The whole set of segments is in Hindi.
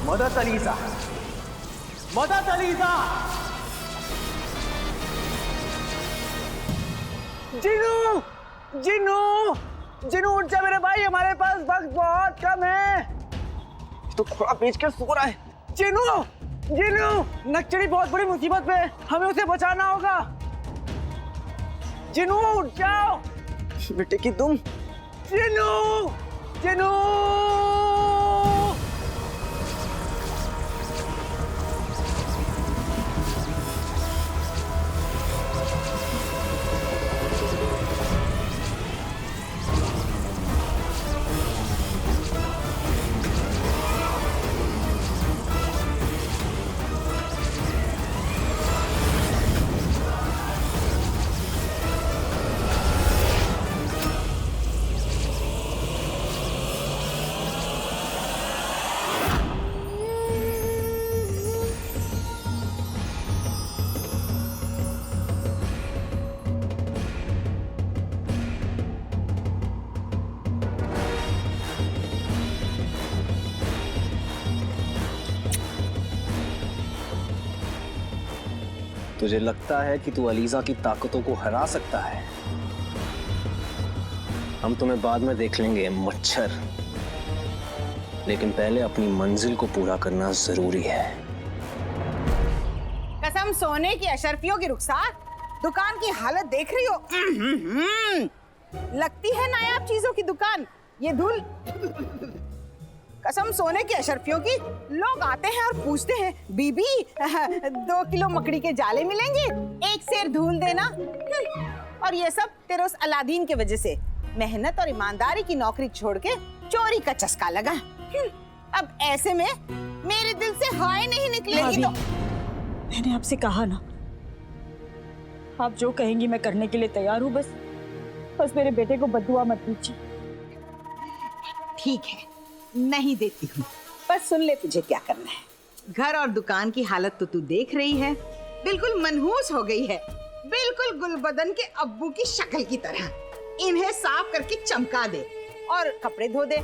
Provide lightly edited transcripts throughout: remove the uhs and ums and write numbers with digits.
मदद अलीजा, मदद अलीजा। जिनू, जिनू, जिनू उठ जा मेरे भाई, हमारे पास वक्त बहुत कम है। तो थोड़ा बेच कर सो रहा है। जिनू, जिनू, नक्चड़ी बहुत बड़ी मुसीबत में है, हमें उसे बचाना होगा। जिनू उठ जाओ। बेटे की तुम। जिनू, जिनू। तुझे लगता है कि तू अलीजा की ताकतों को हरा सकता है? हम तुम्हें बाद में देख लेंगे मच्छर, लेकिन पहले अपनी मंजिल को पूरा करना जरूरी है। कसम सोने की अशरफियों की रुखसार, दुकान की हालत देख रही हो? लगती है नायाब चीजों की दुकान ये धूल। कसम सोने की अशरफियों की, लोग आते हैं और पूछते हैं बीबी 2 किलो मकड़ी के जाले मिलेंगे, एक सेर धूल देना। और ये सब तेरे उस अलादीन के वजह से मेहनत और ईमानदारी की नौकरी छोड़ के चोरी का चस्का लगा। अब ऐसे में मेरे दिल से हाय नहीं निकलेगी। तो मैंने आपसे कहा ना, आप जो कहेंगी मैं करने के लिए तैयार हूँ। बस मेरे बेटे को बद्दुआ मत दीजिए। ठीक है, नहीं देती हूँ, बस सुन ले तुझे क्या करना है। घर और दुकान की हालत तो तू देख रही है, बिल्कुल मनहूस हो गई है, बिल्कुल गुलबदन के अब्बू की शक्ल की तरह। इन्हें साफ करके चमका दे और कपड़े धो दे।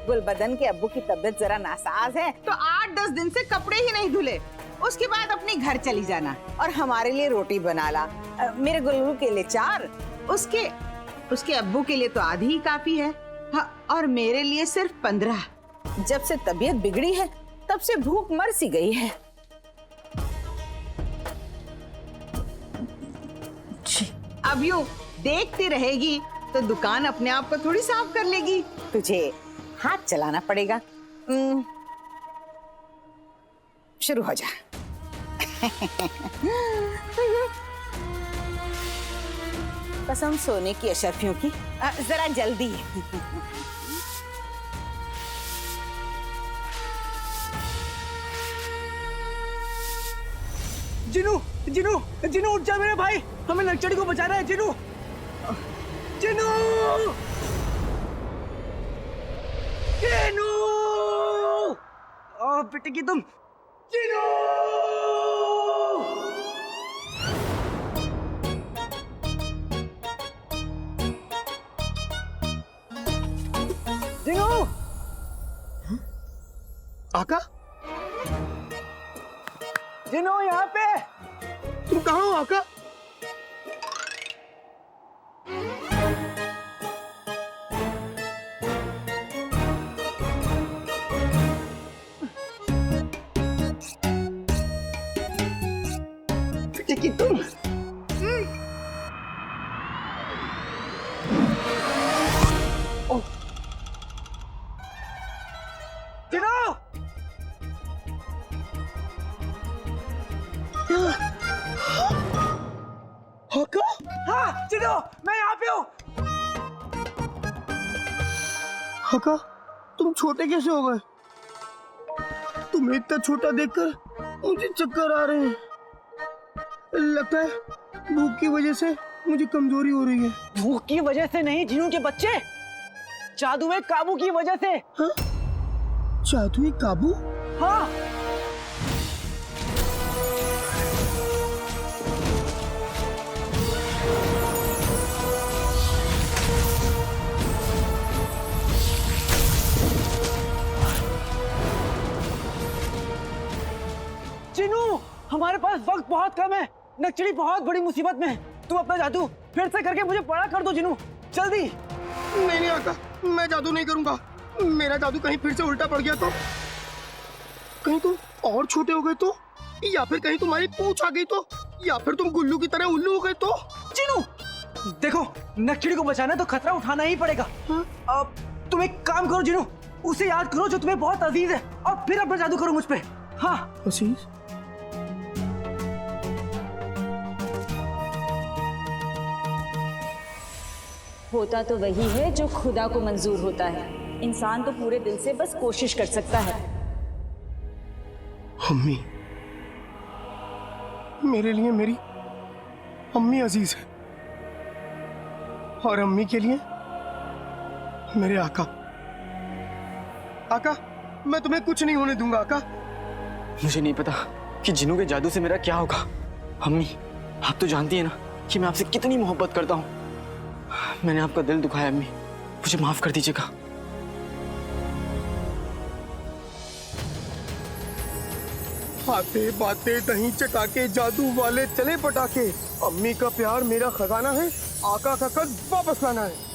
गुलबदन के अब्बू की तबीयत जरा नासाज है, तो 8-10 दिन से कपड़े ही नहीं धुले। उसके बाद अपने घर चली जाना और हमारे लिए रोटी बना ला। मेरे गुल्लू के लिए 4, उसके अब्बू के लिए तो आधी ही काफी है। हाँ, और मेरे लिए सिर्फ 15। जब से तबीयत बिगड़ी है तब से भूख मर सी गई है। अब यूं देखती रहेगी तो दुकान अपने आप को थोड़ी साफ कर लेगी। तुझे हाथ चलाना पड़ेगा। शुरू हो जा। कसम सोने की अशरफियों की, जरा जल्दी। जिनू, जिनू, जिनू उठ जा मेरे भाई, हमें नक्चड़ी को बचाना है। जिनू, जिनू, जिनू, बेटे की तुम। जिनू, जिनू, आका, जिनू यहाँ पे। तुम कहाँ हो आका? बेटे की तुम। जिनू, आका? हाँ जिनू, मैं यहाँ पे हूँ। आका, तुम छोटे कैसे हो गए? तुम्हें इतना छोटा देखकर मुझे चक्कर आ रहे हैं। लगता है भूख की वजह से मुझे कमजोरी हो रही है। भूख की वजह से नहीं जिनू के बच्चे, जादुई काबू की वजह से। हाँ? जादुई काबू? हाँ। बहुत कम है। नक्चड़ी बहुत बड़ी मुसीबत में है। तुम अपना जादू फिर से करके मुझे बड़ा कर दो जिनू, जल्दी। नहीं नहीं आका, मैं जादू नहीं करूंगा। मेरा जादू कहीं फिर से उल्टा पड़ गया तो, कहीं तुम और छोटे हो गए तो, या फिर कहीं तुम्हारी पूंछ आ गई तो, या फिर तुम गुल्लू की तरह उल्लू हो गए तो। जिनू देखो, नक्चड़ी को बचाना है तो खतरा उठाना ही पड़ेगा। अब तुम एक काम करो जिनू, उसे याद करो जो तुम्हें बहुत अजीज है, और फिर अपना जादू करो मुझ पे। हाँ अजीज? होता तो वही है जो खुदा को मंजूर होता है। इंसान तो पूरे दिल से बस कोशिश कर सकता है। अम्मी, मेरे लिए मेरी अम्मी अजीज है, और अम्मी के लिए मेरे आका। आका, मैं तुम्हें कुछ नहीं होने दूंगा आका। मुझे नहीं पता कि जिनू के जादू से मेरा क्या होगा। अम्मी, आप तो जानती है ना कि मैं आपसे कितनी मोहब्बत करता हूँ। मैंने आपका दिल दुखाया अम्मी, मुझे माफ कर दीजिएगा। बातें बातें दही चटाके, जादू वाले चले पटाके। अम्मी का प्यार मेरा खजाना है, आका का कद वापस लाना है।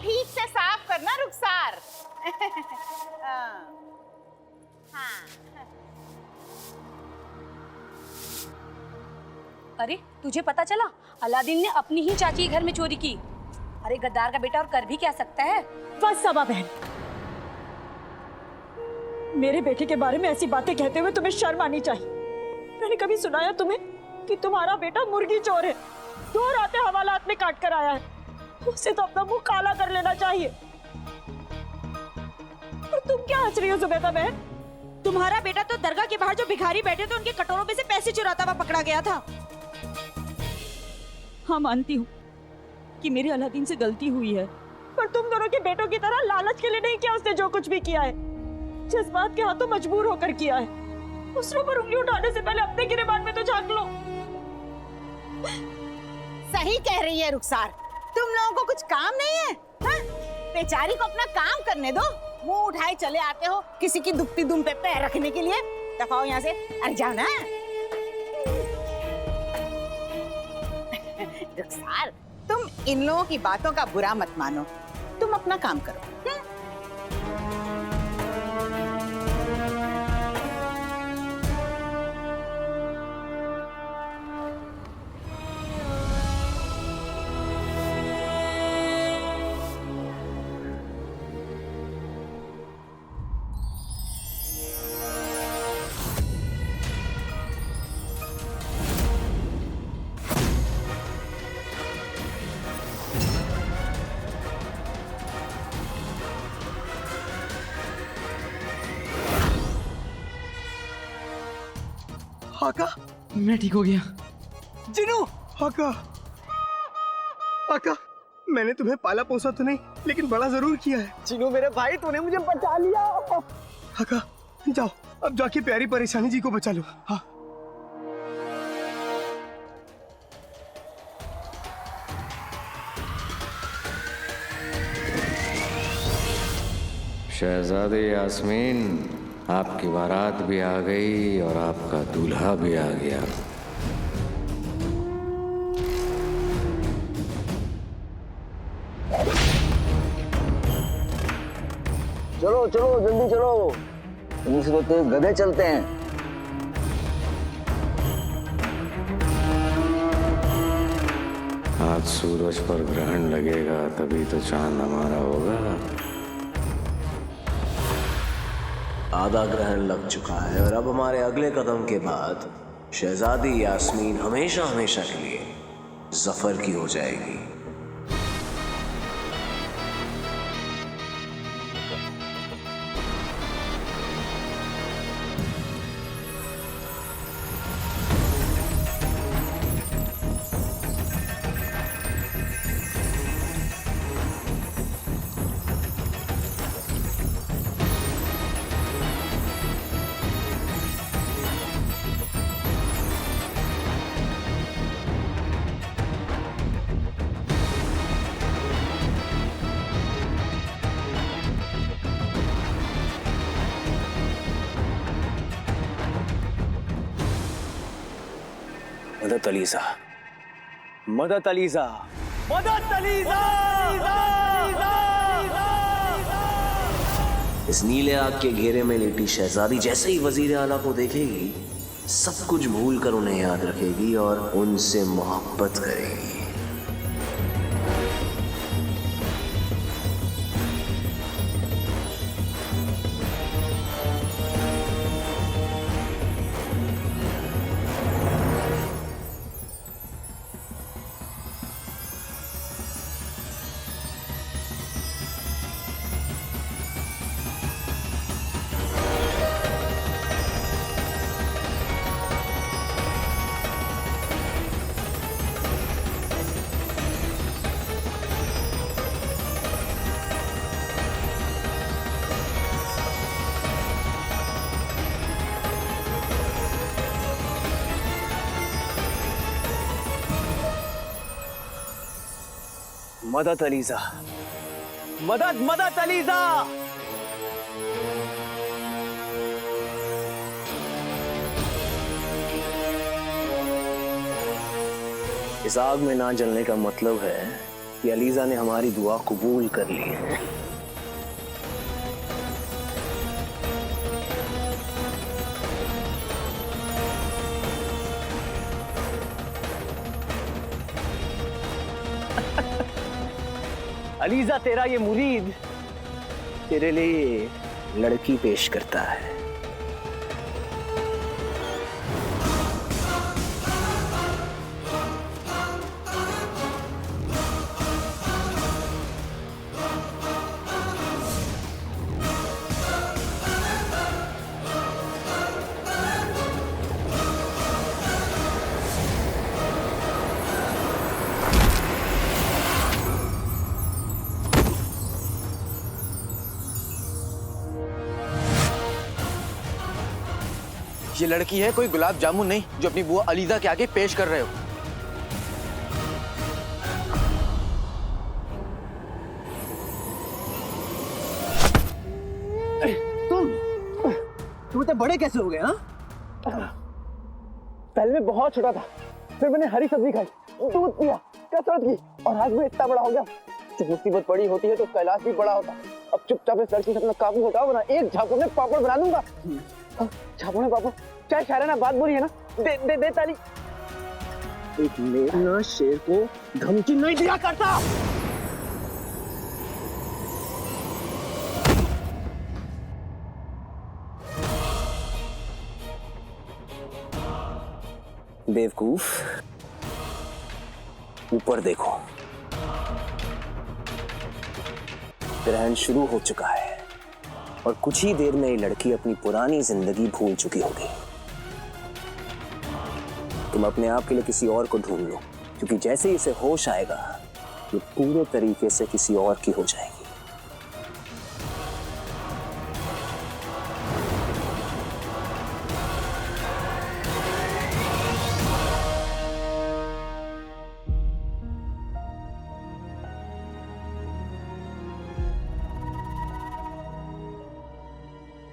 ठीक से साफ करना रुखसार। हाँ। अरे तुझे पता चला, अलादीन ने अपनी ही चाची के घर में चोरी की। अरे गद्दार का बेटा और कर भी क्या सकता है। बस सबा बहन, मेरे बेटे के बारे में ऐसी बातें कहते हुए तुम्हें शर्म आनी चाहिए। मैंने कभी सुनाया तुम्हें कि तुम्हारा बेटा मुर्गी चोर है, 2 रातें हवालात में काट कर आया है। उसे तो अपना मुंह काला कर लेना चाहिए। और तुम क्या हंस रही हो जुबैदा बहन? तुम्हारा बेटा तो दरगाह के बाहर जो भिखारी बैठे थे उनके कटोरों में से पैसे चुराता हुआ पकड़ा गया था। हाँ, मानती हूँ कि मेरी अलादीन से गलती हुई है, पर तुम दोनों के बेटों की तरह लालच के लिए नहीं किया उसने जो कुछ भी किया है। जज्बात के हाथों मजबूर होकर किया है। दूसरों पर उंगली उठाने से पहले अपने गिरेबान में तो झांक लो। सही कह रही है रुखसार, तुम लोगों को कुछ काम नहीं है? हाँ? बेचारी को अपना काम करने दो। मुंह उठाए चले आते हो किसी की दुखती दुम पे पैर रखने के लिए। दफाओ यहाँ से, अरे जाओ ना। रुखसार, तुम इन लोगों की बातों का बुरा मत मानो, तुम अपना काम करो। आका, मैं ठीक हो गया। जिनू! आका, आका, मैंने तुम्हें पाला पोसा तो नहीं, लेकिन बड़ा जरूर किया है। जिनू मेरे भाई, तूने मुझे बचा लिया। आका, जाओ अब जाके प्यारी परेशानी जी को बचा लो। हाँ। शहजादी यास्मीन, आपकी बारात भी आ गई और आपका दूल्हा भी आ गया। चलो चलो जल्दी चलो, इनसे तो तेज गधे चलते हैं। आज सूरज पर ग्रहण लगेगा तभी तो चांद हमारा होगा। आधा ग्रहण लग चुका है और अब हमारे अगले कदम के बाद शहजादी यास्मीन हमेशा हमेशा के लिए जफर की हो जाएगी। मदद अलीजा, मदद अलीजा, मदद अलीजा। इस नीले आग के घेरे में लेटी शहजादी जैसे ही वजीर आला को देखेगी, सब कुछ भूल कर उन्हें याद रखेगी और उनसे मोहब्बत करेगी। मदद अलीजा, मदद मदद अलीजा। इस आग में ना जलने का मतलब है कि अलीजा ने हमारी दुआ कबूल कर ली है। अलीजा, तेरा ये मुरीद तेरे लिए लड़की पेश करता है। ये लड़की है कोई गुलाब जामुन नहीं जो अपनी बुआ अलीजा के आगे पेश कर रहे हो। तुम इतने बड़े कैसे हो गए? हाँ, पहले मैं बहुत छोटा था, फिर मैंने हरी सब्जी खाई, दूध पिया, कसरत की और आज मैं इतना बड़ा हो गया। जब मुसीबत बड़ी होती है तो कैलाश भी बड़ा होता। अब चुपचाप इस लड़की से अपना काबू हटाओ, वरना एक झापड़ में पापड़ बना दूंगा। झापड़ में पापड़, चाहे शायराना बात बोली है ना, दे दे दे ताली। एक मेमना शेर को धमकी नहीं दिया करता। बेवकूफ, ऊपर देखो, ग्रहण शुरू हो चुका है और कुछ ही देर में ये लड़की अपनी पुरानी जिंदगी भूल चुकी होगी। तुम अपने आप के लिए किसी और को ढूंढ लो, क्योंकि जैसे ही इसे होश आएगा ये पूरे तरीके से किसी और की हो जाएगी।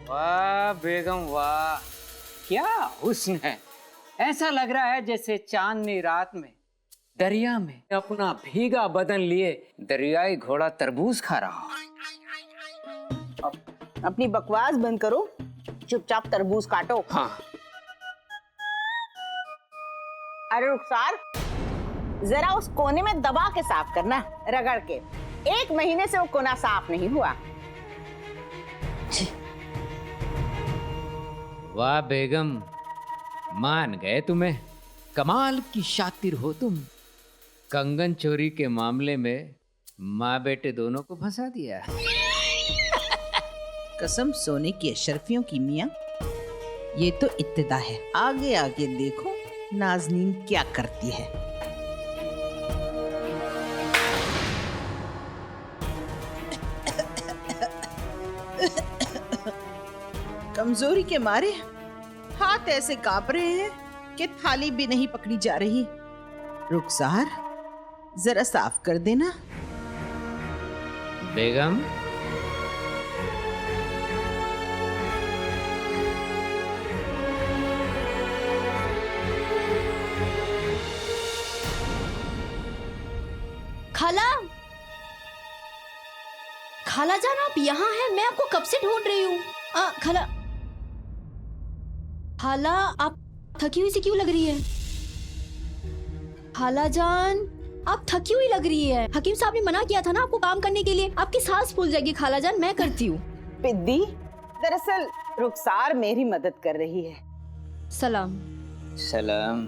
वाह बेगम वाह, क्या हुस्न है। ऐसा लग रहा है जैसे चांदनी रात में दरिया में अपना भीगा बदन लिए दरियाई घोड़ा तरबूज खा रहा हो। अपनी बकवास बंद करो, चुपचाप तरबूज काटो। हाँ। अरे रुखसार, जरा उस कोने में दबा के साफ करना, रगड़ के। 1 महीने से वो कोना साफ नहीं हुआ। वाह बेगम, मान गए तुम्हें। कमाल की शातिर हो तुम। कंगन चोरी के मामले में माँ बेटे दोनों को फंसा दिया। कसम सोने की अशरफियों की मियां, ये तो इब्तिदा है। आगे आगे देखो नाज़नीन क्या करती है। कमजोरी के मारे हाथ ऐसे कांप रहे हैं कि थाली भी नहीं पकड़ी जा रही। रुखसार, जरा साफ कर देना। बेगम, खाला जान आप यहाँ हैं? मैं आपको कब से ढूंढ रही हूँ। खाला आप थकी हुई सी क्यों लग रही है? खाला जान आप थकी हुई लग रही है। हकीम साहब ने मना किया था ना आपको काम करने के लिए। आपकी सांस फूल जाएगी खाला जान, मैं करती हूँ। पिद्दी, दरअसल रुखसार मेरी मदद कर रही है। सलाम। सलाम।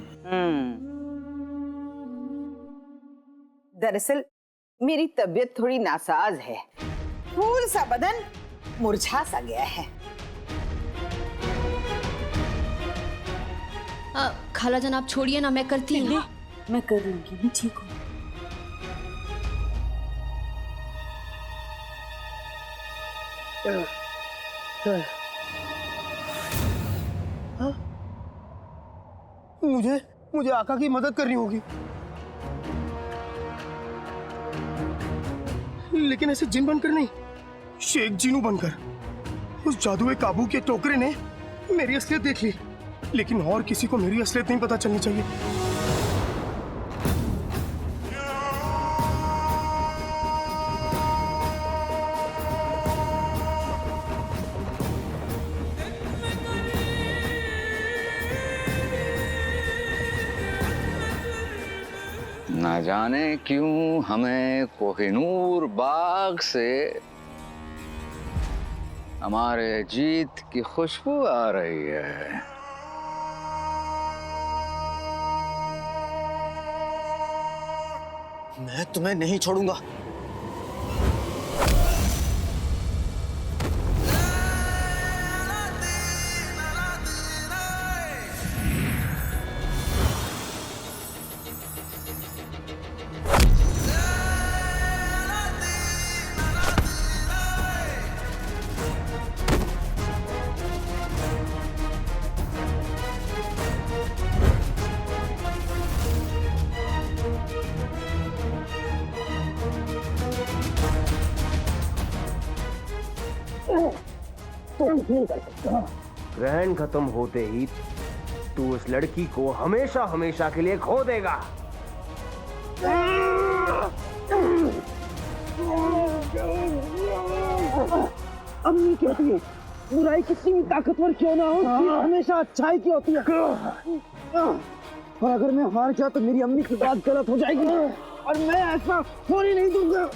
दरअसल मेरी तबीयत थोड़ी नासाज है, फूल सा बदन मुरझा सा गया है। खाला जान आप छोड़िए ना, मैं करती हूँ। मैं कर लूंगी, मैं ठीक हूँ। मुझे आका की मदद करनी होगी, लेकिन ऐसे जिन बनकर नहीं, शेख जीनू बनकर। उस जादुई काबू के टोकरे ने मेरी असलियत देख ली, लेकिन और किसी को मेरी असलियत नहीं पता चलनी चाहिए। ना जाने क्यों हमें कोहिनूर बाग से हमारे जीत की खुशबू आ रही है। मैं तुम्हें नहीं छोड़ूंगा। ग्रहण खत्म होते ही तू उस लड़की को हमेशा हमेशा के लिए खो देगा। अम्मी कहती है बुराई कितनी भी ताकतवर क्यों ना हो, हमेशा अच्छाई की होती है। और अगर मैं हार गया तो मेरी अम्मी की बात गलत हो जाएगी और मैं ऐसा होने नहीं दूंगा।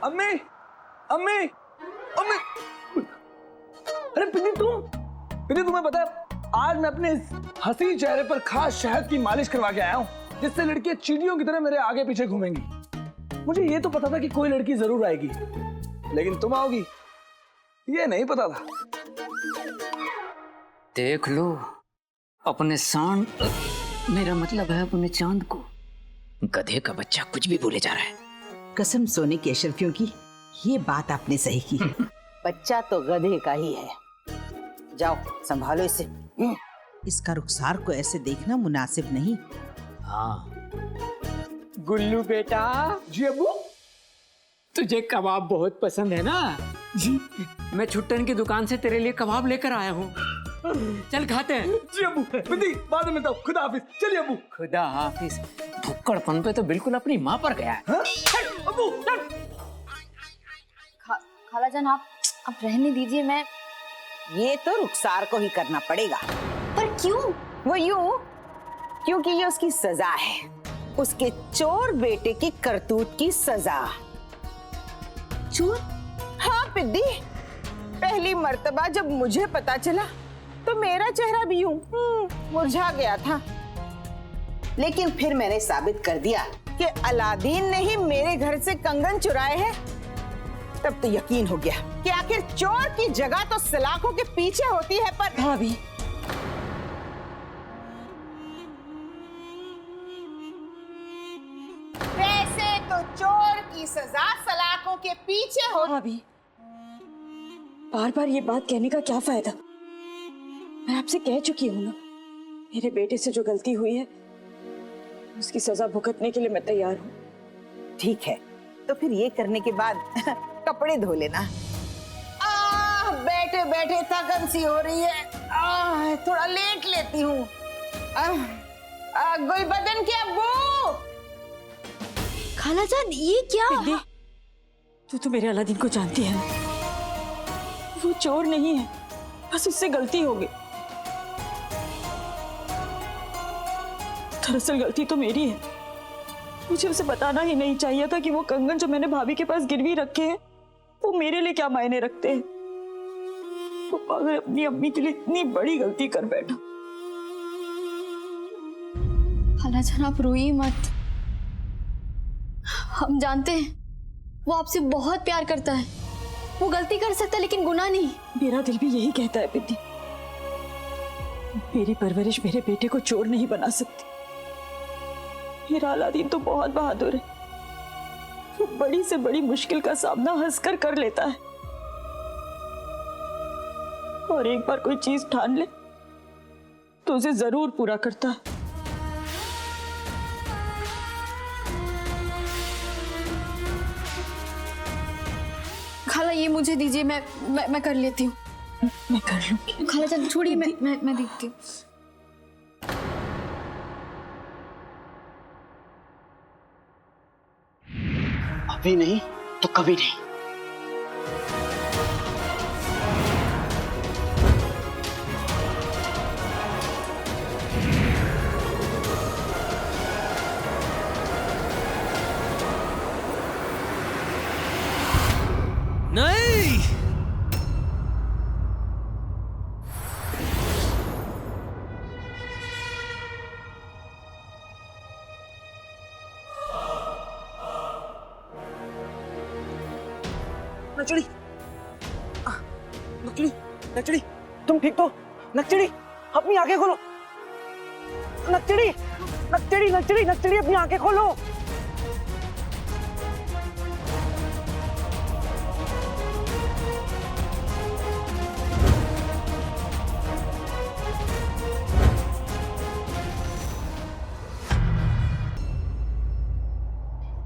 अम्मी, अम्मी, अम्मी, अरे पिन्नी तुम्हें पता है आज मैं अपने इस हसीन चेहरे पर खास शहद की मालिश करवा के आया हूँ, जिससे लड़कियां चींटियों की तरह मेरे आगे पीछे घूमेंगी। मुझे ये तो पता था कि कोई लड़की जरूर आएगी, लेकिन तुम आओगी ये नहीं पता था। देख लो अपने सांड, मेरा मतलब है अपने चांद को। गधे का बच्चा कुछ भी बोले जा रहा है। कसम सोने की अशरफियों की, ये बात आपने सही की। बच्चा तो गधे का ही है। जाओ संभालो इसे। इसका रुखसार को ऐसे देखना मुनासिब नहीं। हाँ गुल्लू बेटा। जी अब्बू। तुझे कबाब बहुत पसंद है ना? जी। मैं छुट्टन की दुकान से तेरे लिए कबाब लेकर आया हूँ, चल खाते हैं। जी अब्बू। बिंदी बाद में मिलता हूँ। खुदा हाफिज। चलिए अब्बू। खुदा हाफिज। भुक्कड़पन पे तो बिल्कुल अपनी माँ पर गया है। अब्बू खाला जान आप रहने दीजिए। मैं ये तो रुखसार को ही करना पड़ेगा। पर क्यों? वो यूं क्योंकि ये उसकी सजा है, उसके चोर बेटे की करतूत की सजा। चोर? हाँ पिद्दी, पहली मर्तबा जब मुझे पता चला तो मेरा चेहरा भी यूं मुरझा गया था, लेकिन फिर मैंने साबित कर दिया कि अलादीन ने ही मेरे घर से कंगन चुराए हैं तब तो यकीन हो गया कि आखिर चोर की जगह तो सलाखों के पीछे होती है। पर भाभी, वैसे तो चोर की सजा सलाखों के पीछे हो। भाभी, बार बार ये बात कहने का क्या फायदा? मैं आपसे कह चुकी हूँ ना, मेरे बेटे से जो गलती हुई है उसकी सजा भुगतने के लिए मैं तैयार हूँ। ठीक है, तो फिर ये करने के बाद कपड़े धो लेना। बैठे बैठे थकन सी हो रही है, थोड़ा लेट लेती हूँ। गुलबदन के अब्बू। खालाजान ये क्या? दीदी, तू तो मेरे अलादीन को जानती है ना, वो चोर नहीं है, बस उससे गलती हो गई। दरअसल गलती तो मेरी है, मुझे उसे बताना ही नहीं चाहिए था कि वो कंगन जो मैंने भाभी के पास गिरवी रखे हैं वो मेरे लिए क्या मायने रखते हैं। वो पागल अपनी अम्मी के लिए इतनी बड़ी गलती कर बैठा। खालाजान आप रोइए मत, हम जानते हैं वो आपसे बहुत प्यार करता है। वो गलती कर सकता है लेकिन गुनाह नहीं। मेरा दिल भी यही कहता है बिद्दी, मेरी परवरिश मेरे बेटे को चोर नहीं बना सकती। मेरा अलादीन तो बहुत बहादुर है, वो बड़ी से बड़ी मुश्किल का सामना हंसकर कर लेता है, और एक बार कोई चीज ठान ले तो उसे जरूर पूरा करता है। खाला ये मुझे दीजिए, मैं कर लेती हूँ। मैं कर लूंगी। खालाजान छोड़िए, मैं देखती हूँ। अभी नहीं तो कभी नहीं। नहीं, नचड़ी, नचड़ी, नचड़ी, तुम ठीक तो? नचड़ी, अपनी आंखें खोलो। नचड़ी, नचड़ी, नचड़ी, नचड़ी, अपनी आंखें खोलो।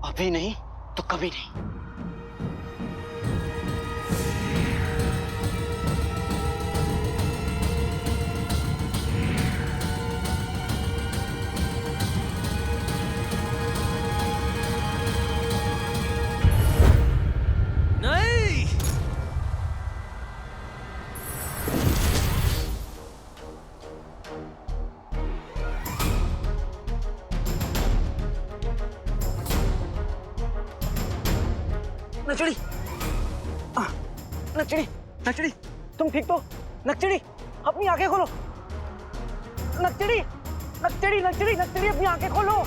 अभी नहीं तो कभी नहीं। नहीं, नचड़ी, नचड़ी, नचड़ी, तुम ठीक तो? नचड़ी, अपनी आंखें खोलो। नचड़ी, नचड़ी, नचड़ी, नचड़ी, अपनी आंखें खोलो।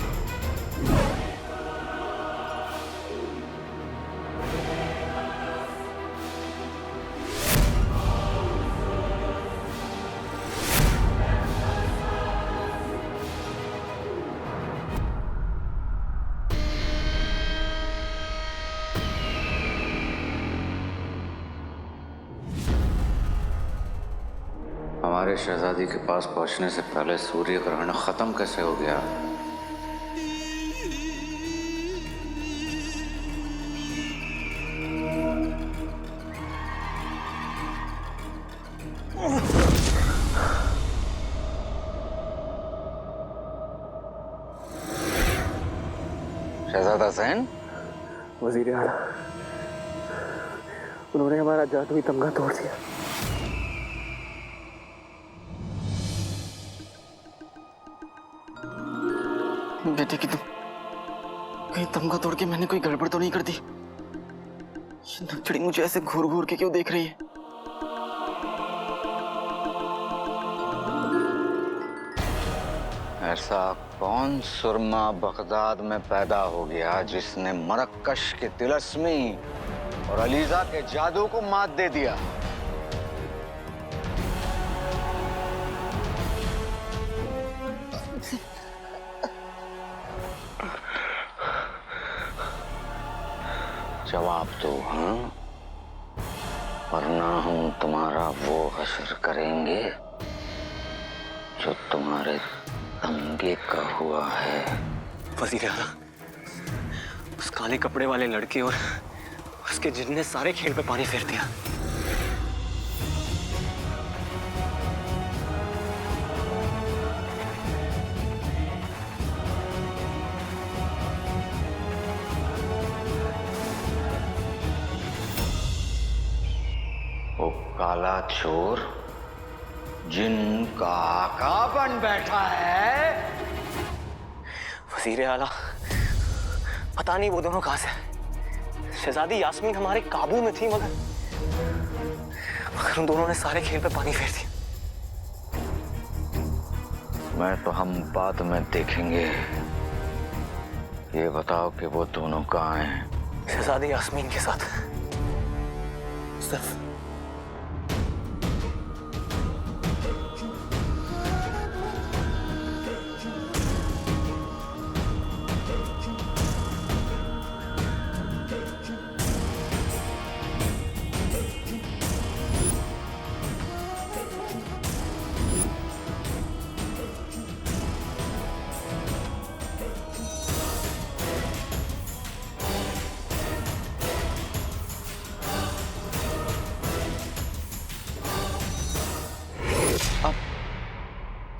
हमारे शहजादी के पास पहुंचने से पहले सूर्य ग्रहण खत्म कैसे हो गया? शहजादा सैन, वजीर आला, उन्होंने हमारा जादुई तमगा तोड़ दिया। बेटे की तुम कहीं तमगा तोड़ के मैंने कोई गड़बड़ तो नहीं कर दी? ये नचड़ी मुझे ऐसे घूर घूर के क्यों देख रही है? ऐसा कौन सुरमा बगदाद में पैदा हो गया जिसने मरकश के तिलस्मी और अलीजा के जादू को मात दे दिया। जवाब दो, हाँ? वरना हम तुम्हारा वो हश्र करेंगे जो तुम्हारे दंगे का हुआ है। वज़ीर आला, उस काले कपड़े वाले लड़के और उसके जिन ने सारे खेल पे पानी फेर दिया। वो काला चोर जिनका आका बन बैठा है। वज़ीर आला, पता नहीं वो दोनों कहां से। शहजादी यास्मीन हमारे काबू में थी, मगर उन दोनों ने सारे खेल पे पानी फेर दिया। मैं तो हम बाद में देखेंगे। ये बताओ कि वो दोनों कहाँ हैं? शहजादी यास्मीन के साथ सिर्फ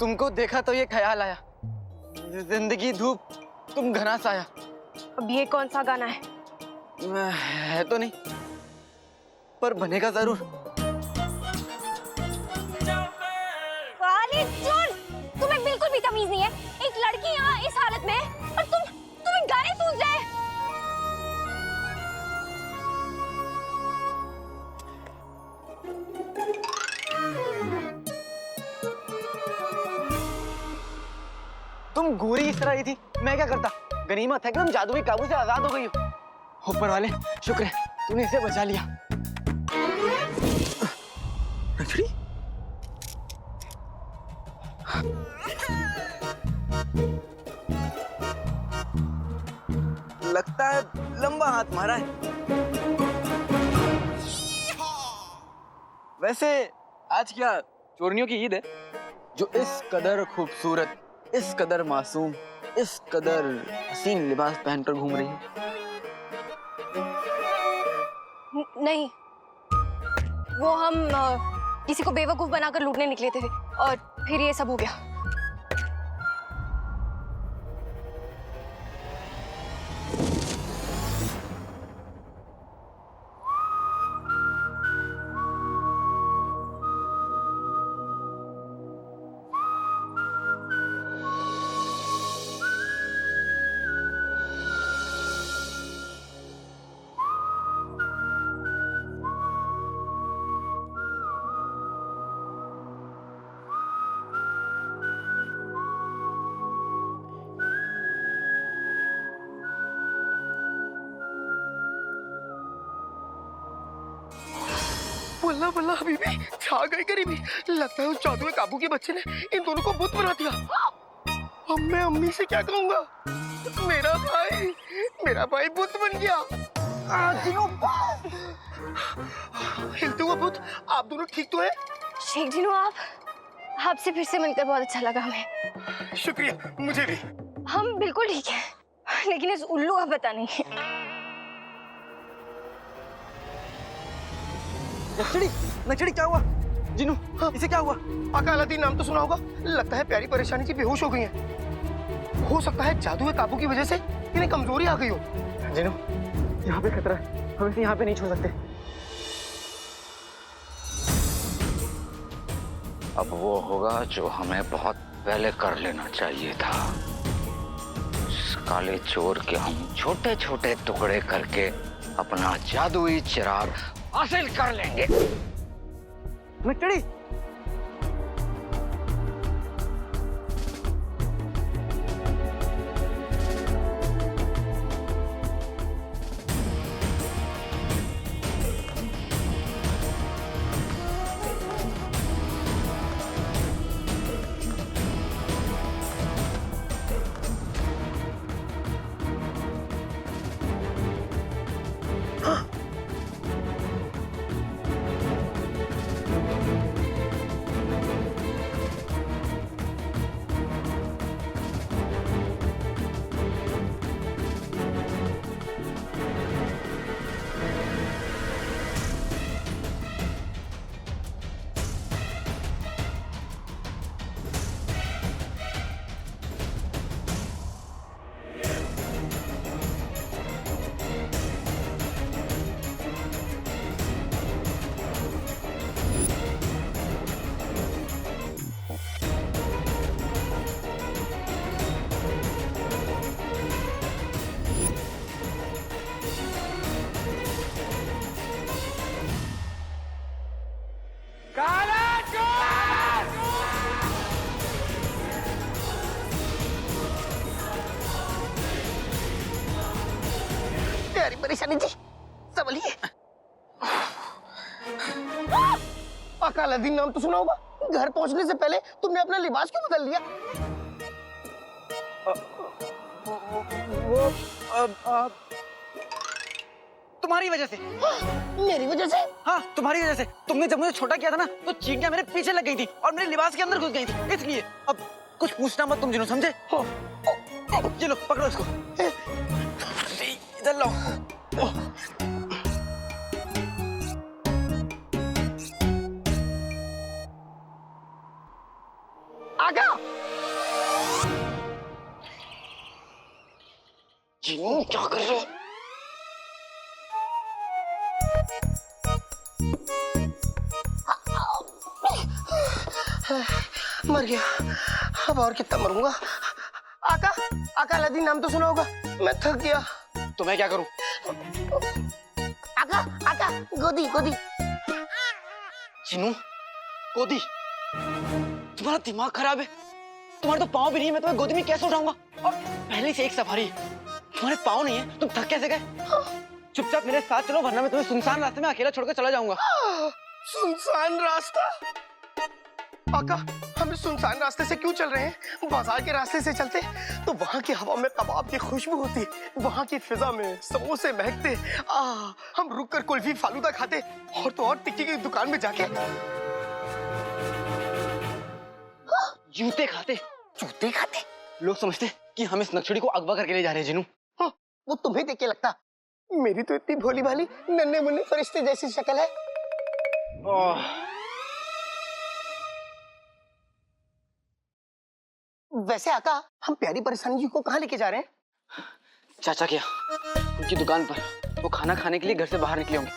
तुमको देखा तो ये ख्याल आया, जिंदगी धूप तुम घना साया। अब ये कौन सा गाना है? है तो नहीं, पर बनेगा जरूर। तुम्हें बिल्कुल भी तमीज नहीं है। एक लड़की यहाँ इस हालत में है और तुम गाने सूझ रहे। तुम गोरी इस तरह ही थी, मैं क्या करता? गनीमत है कि तुम जादुई काबू से आजाद हो गई हो। ऊपर वाले शुक्र है तूने इसे बचा लिया। नथड़ी? लगता है लंबा हाथ मारा है। वैसे आज क्या चोरनियों की ईद है, जो इस कदर खूबसूरत, इस कदर मासूम, इस कदर हसीन लिबास पहनकर घूम रही है? नहीं, वो हम किसी को बेवकूफ बनाकर लूटने निकले थे और फिर ये सब हो गया। बल्ला बल्ला हबीबी, छा गई गरीबी। लगता है उस जादुई काबू के बच्चे ने इन दोनों को बुत बना दिया। अब मैं अम्मी से क्या कहूँगा? मेरा भाई बुत बन गया। हिलते हुआ बुत, आप दोनों ठीक तो है? शेख जिनू, आपसे फिर से मिलकर बहुत अच्छा लगा हमें। शुक्रिया, मुझे भी। हम बिल्कुल ठीक हैं, लेकिन इस उल्लू का पता नहीं। नचड़ी क्या हुआ? जिनू, इसे क्या हुआ? आका अलादीन नाम तो सुना होगा। लगता है प्यारी परेशानी से बेहोश हो गई हैं। हो सकता है जादुई काबू की वजह से इन्हें कमजोरी आ गई हो। जिनू, यहाँ पे खतरा है, हम इसे यहाँ पे नहीं छोड़ सकते। अब वो होगा जो हमें बहुत पहले कर लेना चाहिए था। इस काले चोर के हम छोटे छोटे टुकड़े करके अपना जादुई चिराग हासिल कर लेंगे। नचड़ी, परेशानी जी, संभलिए। आका अलादीन नाम तो सुना होगा। घर पहुंचने से पहले तुमने अपना लिबास क्यों बदल लिया? वो तुम्हारी वजह से। मेरी वजह से? हाँ, तुम्हारी वजह से। तुमने जब मुझे छोटा किया था ना, तो चींटियां मेरे पीछे लग गई थी और मेरे लिबास के अंदर घुस गई थी, इसलिए। अब कुछ पूछना मत तुम, जिन्हों समझे? ये लो, पकड़ो इसको। इधर लो। आका! जिन्हों क्या कर रहे हो? मर गया। अब और कितना मरूंगा? आका, आका अलादीन नाम तो सुना होगा। मैं थक गया। तो मैं क्या करूं? आका, आका, गोदी, गोदी। जिन्हों, गोदी? तुम्हारा दिमाग खराब है? तुम्हारे तो पाँव भी नहीं है, मैं तुम्हें गोदी में कैसे उठाऊंगा? और पहले से एक सफारी है, तुम्हारे पाँव नहीं है, तुम थक कैसे गए? चुपचाप मेरे साथ चलो, वरना मैं तुम्हें सुनसान रास्ते में अकेला छोड़कर चला जाऊंगा। सुनसान रास्ता? आका, हम सुनसान रास्ते से क्यों चल रहे हैं? बाजार के रास्ते से चलते तो वहाँ की हवा में कबाब की खुशबू होती, वहाँ की फिजा में समोसे महकते। हम रुक कर कुल्फी फालूदा खाते, और तो और टिक्की की दुकान में जाके जूते खाते। जूते खाते? लोग समझते कि हम इस नक्शड़ी को अगवा करके ले जा रहे हैं। जिन्हों, वो तुम्हें देख के लगता? मेरी तो इतनी भोली भाली नन्हे मुन्ने फरिश्ते जैसी शक्ल है। वैसे आका, हम प्यारी परेशानी जी को कहाँ लेके जा रहे हैं? चाचा क्या, उनकी दुकान पर। वो खाना खाने के लिए घर से बाहर निकले होंगे,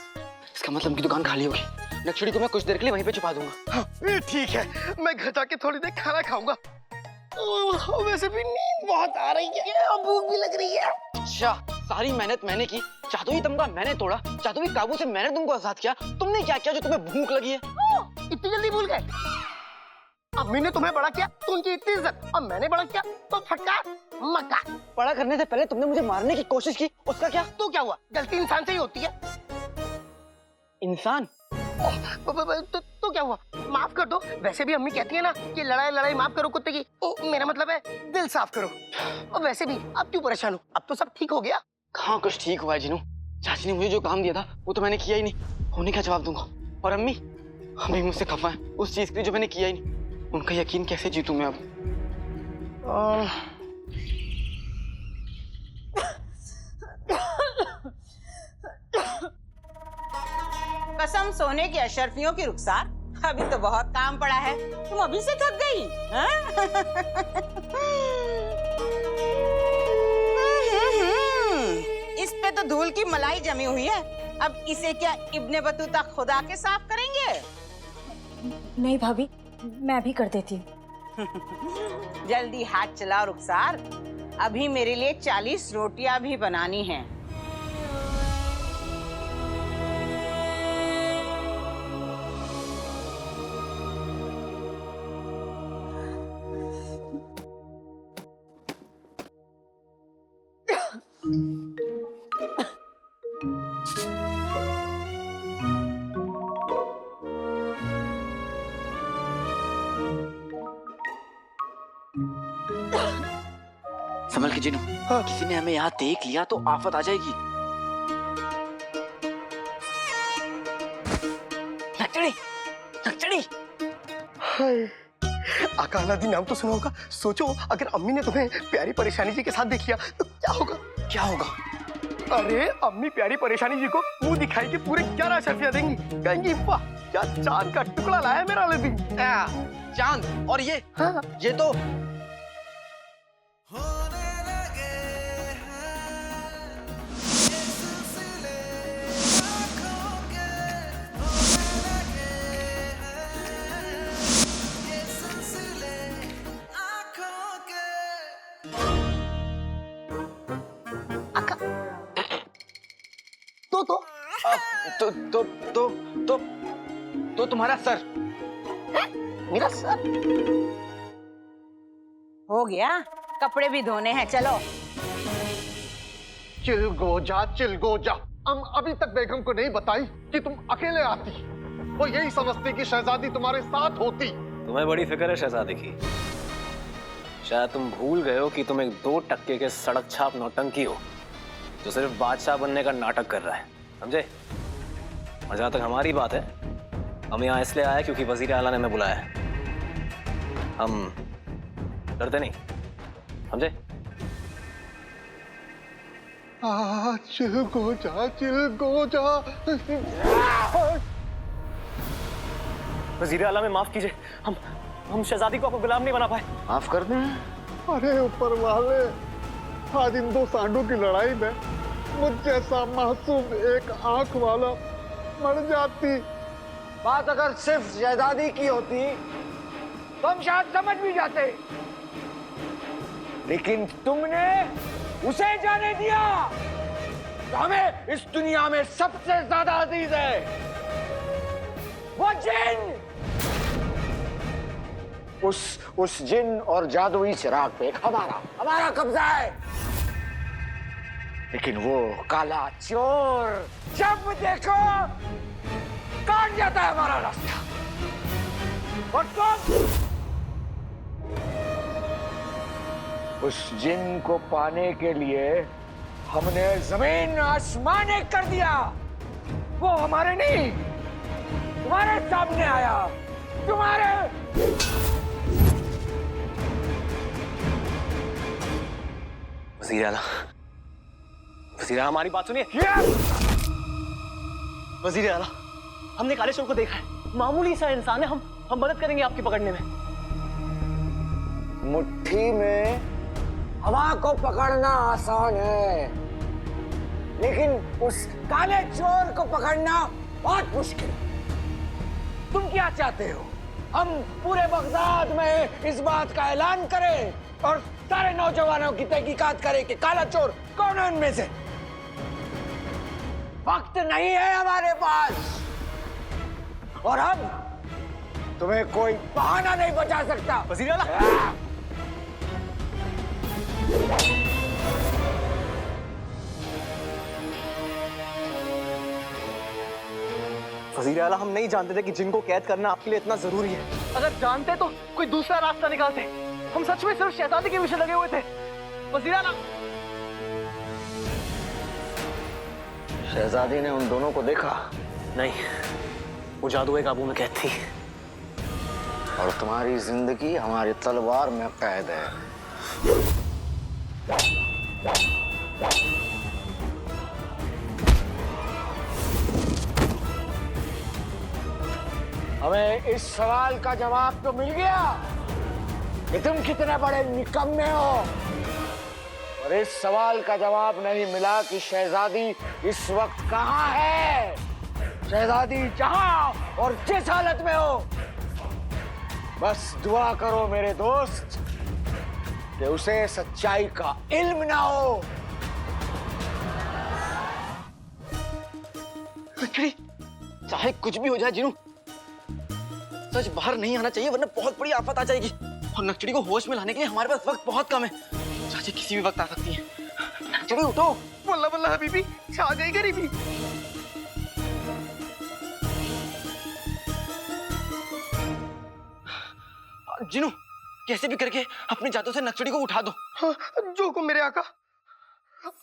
इसका मतलब उनकी दुकान खाली होगी। नक्शड़ी को मैं कुछ देर के लिए वहीं पे छुपा दूंगा। हाँ, ठीक है, मैं घर जाके थोड़ी देर खाना खाऊंगा। वैसे भी नींद बहुत आ रही है और भूख भी लग रही है। अच्छा, सारी मेहनत मैंने की, जादुई तमगा मैंने तोड़ा, जादुई काबू से मैंने तुमको आजाद किया। तुमने क्या किया जो तुम्हें भूख लगी है? इतनी जल्दी भूल गए? अम्मी ने तुम्हें बड़ा किया तो उनकी इतनी इज्जत, और मैंने बड़ा किया तो फटकार मक्का। बड़ा करने से पहले तुमने मुझे मारने की कोशिश की, उसका क्या? तो क्या हुआ? गलती इंसान से ही होती है। इंसान? तो क्या हुआ? माफ कर दो। वैसे भी अम्मी कहती है ना कि लड़ाई लड़ाई माफ करो कुत्ते की। मेरा मतलब है दिल साफ करो। और वैसे भी अब क्यों परेशान हो? अब तो सब ठीक हो गया। कहाँ कुछ ठीक हुआ है जिन्हों? चाची ने मुझे जो काम दिया था वो तो मैंने किया ही नहीं, होने का जवाब दूंगा। और अम्मी मुझसे खफा है उस चीज के लिए जो मैंने किया ही नहीं। उनका यकीन कैसे जीतूं मैं अब? कसम सोने की अशर्फियों की रुखसार, अभी तो बहुत काम पड़ा है। तुम अभी से थक गई? इस पे तो धूल की मलाई जमी हुई है। अब इसे क्या इब्ने बतूता खुदा के साफ करेंगे? नहीं भाभी, मैं भी कर देती हूँ। जल्दी हाथ चलाओ रुखसार, अभी मेरे लिए 40 रोटियां भी बनानी हैं। संभल के जिन्हों, किसी ने हमें यहाँ देख लिया तो आफत आ जाएगी। नक्चड़ी, नक्चड़ी। आका अलादीन नाम तो सुना होगा। सोचो अगर अम्मी ने तुम्हें प्यारी परेशानी जी के साथ देख लिया तो क्या होगा? क्या होगा? अरे अम्मी प्यारी परेशानी जी को मुंह दिखाई के पूरे 11 शर्फियां देंगी। कहेंगी वाह क्या चांद का टुकड़ा लाया मेरा अलादीन। चांद? और ये? हाँ। ये तो तो तुम्हारा सर। मेरा सर? हो गया, कपड़े भी धोने हैं, चलो। चिलगोजा। हम अभी तक बेगम को नहीं बताई कि तुम अकेले आती। वो यही समझती कि शहजादी तुम्हारे साथ होती। तुम्हें बड़ी फिक्र है शहजादी की। शायद तुम भूल गए हो कि तुम एक 2 टक्के के सड़क छाप नौटंकी हो जो सिर्फ बादशाह बनने का नाटक कर रहा है, समझे? और जहां तक हमारी बात है, हम यहाँ इसलिए आए क्योंकि वजीर आला ने हमें बुलाया है। हम डरते नहीं, समझे? चिलगोजा। वजीर आला में माफ कीजिए, हम शहजादी को आपको गुलाम नहीं बना पाए। माफ कर दें। अरे ऊपर वाले, आज इन 2 सांडों की लड़ाई में मुझ जैसा मासूम एक आंख वाला मर जाती। बात अगर सिर्फ शहजादी की होती तो हम शायद समझ भी जाते, लेकिन तुमने उसे जाने दिया तो हमें इस दुनिया में सबसे ज्यादा अजीज है वो जिन। उस जिन और जादुई चिराग पे हमारा कब्जा है, लेकिन वो काला चोर जब देखो काट जाता है हमारा रास्ता। और तुम उस जिन को पाने के लिए हमने जमीन आसमान एक कर दिया। वो हमारे नहीं, तुम्हारे सामने आया। तुम्हारे वजीर आला, हमारी बात सुनिए। वजीर आला, हमने काले चोर को देखा है, मामूली सा इंसान है। हम मदद करेंगे आपकी पकड़ने में। मुट्ठी में हवा को पकड़ना आसान है, लेकिन उस काले चोर को पकड़ना बहुत मुश्किल। तुम क्या चाहते हो? हम पूरे बगदाद में इस बात का ऐलान करें और सारे नौजवानों की तहकीकात करें कि काला चोर कौन है उनमें से? वक्त नहीं है हमारे पास, और अब तुम्हें कोई बहाना नहीं बचा सकता। वजीर आला, वजीर आला, हम नहीं जानते थे कि जिनको कैद करना आपके लिए इतना जरूरी है। अगर जानते तो कोई दूसरा रास्ता निकालते। हम सच में सिर्फ शहजादी के पीछे लगे हुए थे। वजीर आला, शहजादी ने उन दोनों को देखा? नहीं, वो जादुई काबू में कैद थी। और तुम्हारी जिंदगी हमारी तलवार में कैद है। हमें इस सवाल का जवाब तो मिल गया कि तुम कितने बड़े निकम्मे हो, और इस सवाल का जवाब नहीं मिला कि शहजादी इस वक्त कहाँ है। शहजादी जहां और जिस हालत में हो, बस दुआ करो मेरे दोस्त कि उसे सच्चाई का इल्म ना हो। चाहे कुछ भी हो जाए जिनू, सच बाहर नहीं आना चाहिए, वरना बहुत बड़ी आफत आ जाएगी। और नक्चड़ी को होश में लाने के लिए हमारे पास वक्त बहुत कम है। चाची किसी भी वक्त आ सकती है। नक्चड़ी उठो। वल्ला वल्ला हबीबी, छा गई गरीबी। जिनू, कैसे भी करके अपने जादू से नक्चड़ी को उठा दो। हाँ, जो को मेरे आका।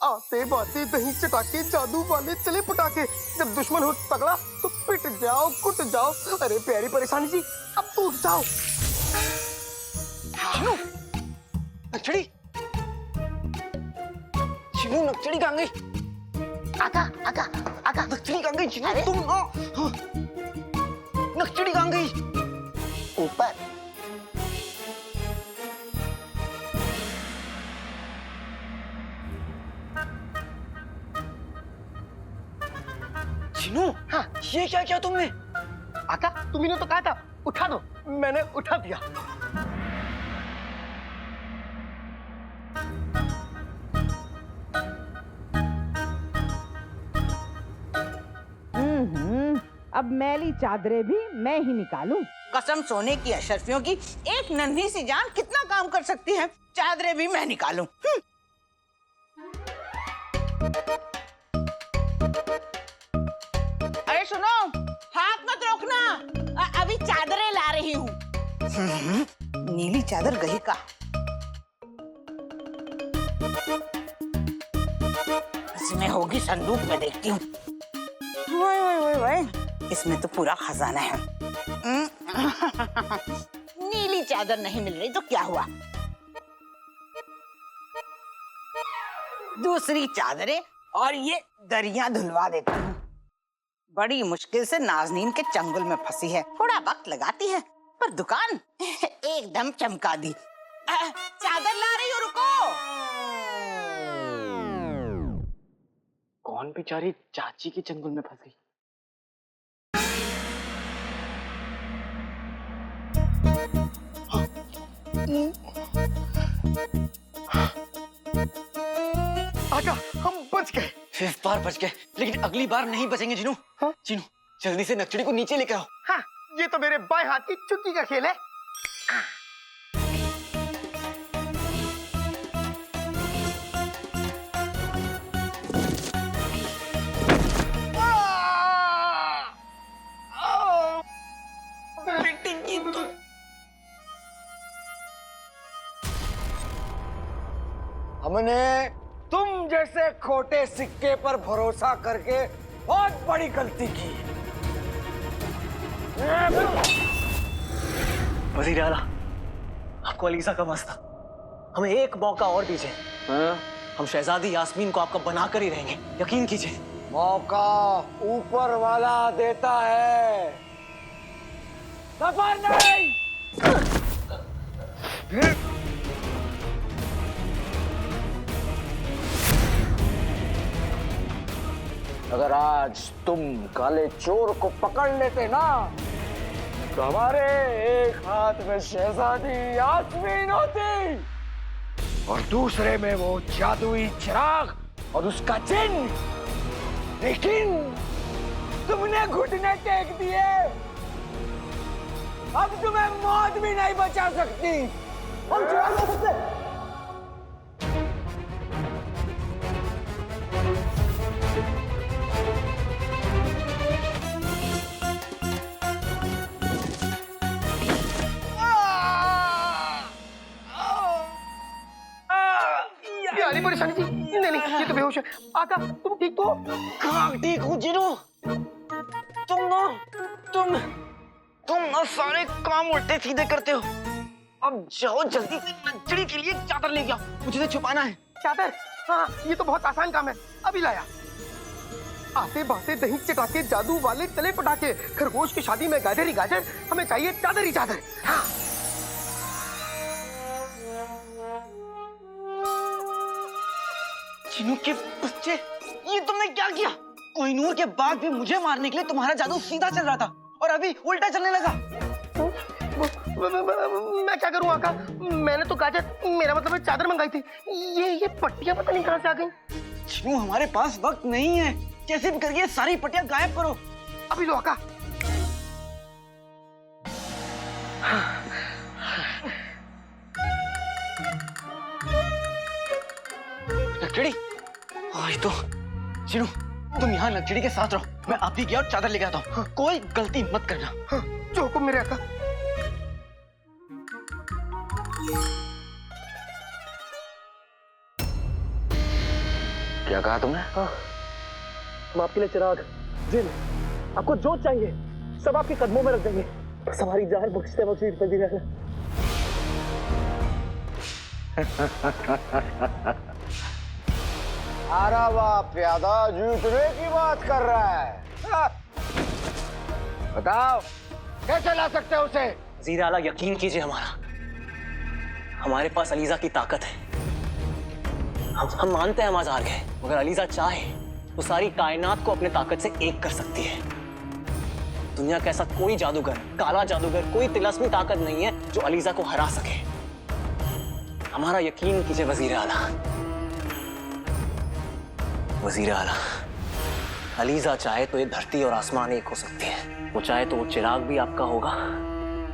आते बाते दही चटाके, जादू वाले चले पटाके। जब दुश्मन हो तगड़ा तो पिट जाओ, कुट जाओ। अरे प्यारी परेशानी जी, अब तो उठ जाओ। जिनू, नक्चड़ी, जिनू, नक्चड़ी कहाँ गई? आका आका आका, नक्चड़ी कहाँ गई? जिनू तुम ना, नक्चड़ी कहाँ गई? ऊपर। जिनू, हाँ, ये क्या किया तुमने? आका, तुमने तो कहा था उठा दो, मैंने उठा दिया। अब मैली चादरें भी मैं ही निकालूं। कसम सोने की अशरफियों की, एक नन्ही सी जान कितना काम कर सकती है। चादरें भी मैं निकालूं। सुनो, हाथ मत रोकना, अभी चादरें ला रही हूँ। नीली चादर गही का। इसमें होगी संदूक में, देखती हूँ। इसमें तो पूरा खजाना है। नीली चादर नहीं मिल रही तो क्या हुआ, दूसरी चादरें और ये दरिया धुलवा देती हूँ। बड़ी मुश्किल से नाज़नीन के चंगुल में फंसी है, थोड़ा वक्त लगाती है पर दुकान एकदम चमका दी। चादर ला रही हो, रुको। कौन बेचारी चाची के चंगुल में फंस गई? आका, हम बच गए। इस बार बच गए, लेकिन अगली बार नहीं बचेंगे जिनू। हाँ? जिनू, जल्दी से नक्चड़ी को नीचे लेकर आओ। हाँ, ये तो मेरे बाएं हाथ की चुटकी का खेल है। हमने तुम जैसे खोटे सिक्के पर भरोसा करके बहुत बड़ी गलती की। वज़ीर आला, आपको अलीज़ा का मस्त था। हमें एक मौका और दीजिए। हम शहजादी यास्मीन को आपका बनाकर ही रहेंगे, यकीन कीजिए। मौका ऊपर वाला देता है, सफर नहीं। अगर आज तुम काले चोर को पकड़ लेते ना, तो हमारे एक हाथ में शहजादी यास्मीन होती और दूसरे में वो जादुई चिराग और उसका चिन्ह। लेकिन तुमने घुटने टेक दिए, अब तुम्हें मौत भी नहीं बचा सकती। हम चिराग ले सकते। परेशानी थी? नहीं नहीं, ये तो बेहोश है। आका, तुम ठीक तो? हाँ ठीक हूँ जिनू। तुम ना सारे काम उल्टे सीधे करते हो। अब जाओ जल्दी से नक्चड़ी के लिए चादर लेके आओ, मुझे तो छुपाना है। चादर? हाँ, ये तो बहुत आसान काम है, अभी लाया। आते बाते दही चटाके जादू वाले चले पटाके, खरगोश की शादी में गाजर ही गाजर, हमें चाहिए चादर ही चादर। हाँ। चिनू के बच्चे, ये तुमने क्या किया? कोहिनूर के बाद भी मुझे मारने के लिए तुम्हारा जादू सीधा चल रहा था और अभी उल्टा चलने लगा। मैं क्या करूं आका? मैंने तो गाजर, मेरा मतलब है चादर मंगाई थी। ये पट्टियां पता नहीं कहां से आ गई। चिनू, हमारे पास वक्त नहीं है, कैसे भी करके सारी पट्टियां गायब करो। अभी लो आका। नक्चड़ी, तो चिनू तुम यहाँ नक्चड़ी के साथ रहो, मैं आप भी गया और चादर लेके आता हूँ। हाँ। कोई गलती मत करना। हाँ, जो हुक्म मेरे आका। क्या कहा तुमने? हाँ, हम आपके लिए चिराग, जिन, आपको जो चाहिए सब आपके कदमों में रख देंगे। बस हमारी जान बख्शते वज़ीर वज़ीर आला। अरे वाह, प्यादा जीतने की बात कर रहा है। बताओ कैसे ला सकते हो उसे? वज़ीर आला, यकीन कीजिए, हमारे पास अलीज़ा की ताकत है। हम मानते हैं हम आज हार गए, मगर अलीज़ा चाहे तो सारी कायनात को अपने ताकत से एक कर सकती है। दुनिया का ऐसा कोई जादूगर, काला जादूगर, कोई तिलस्मी ताकत नहीं है जो अलीज़ा को हरा सके। हमारा यकीन कीजिए वज़ीर आला। वज़ीर आला, अलीज़ा चाहे तो ये धरती और आसमान एक हो सकती है। वो चाहे तो वो चिराग भी आपका होगा,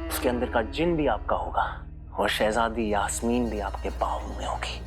उसके अंदर का जिन भी आपका होगा, और शहजादी यास्मीन भी आपके पाँव में होगी।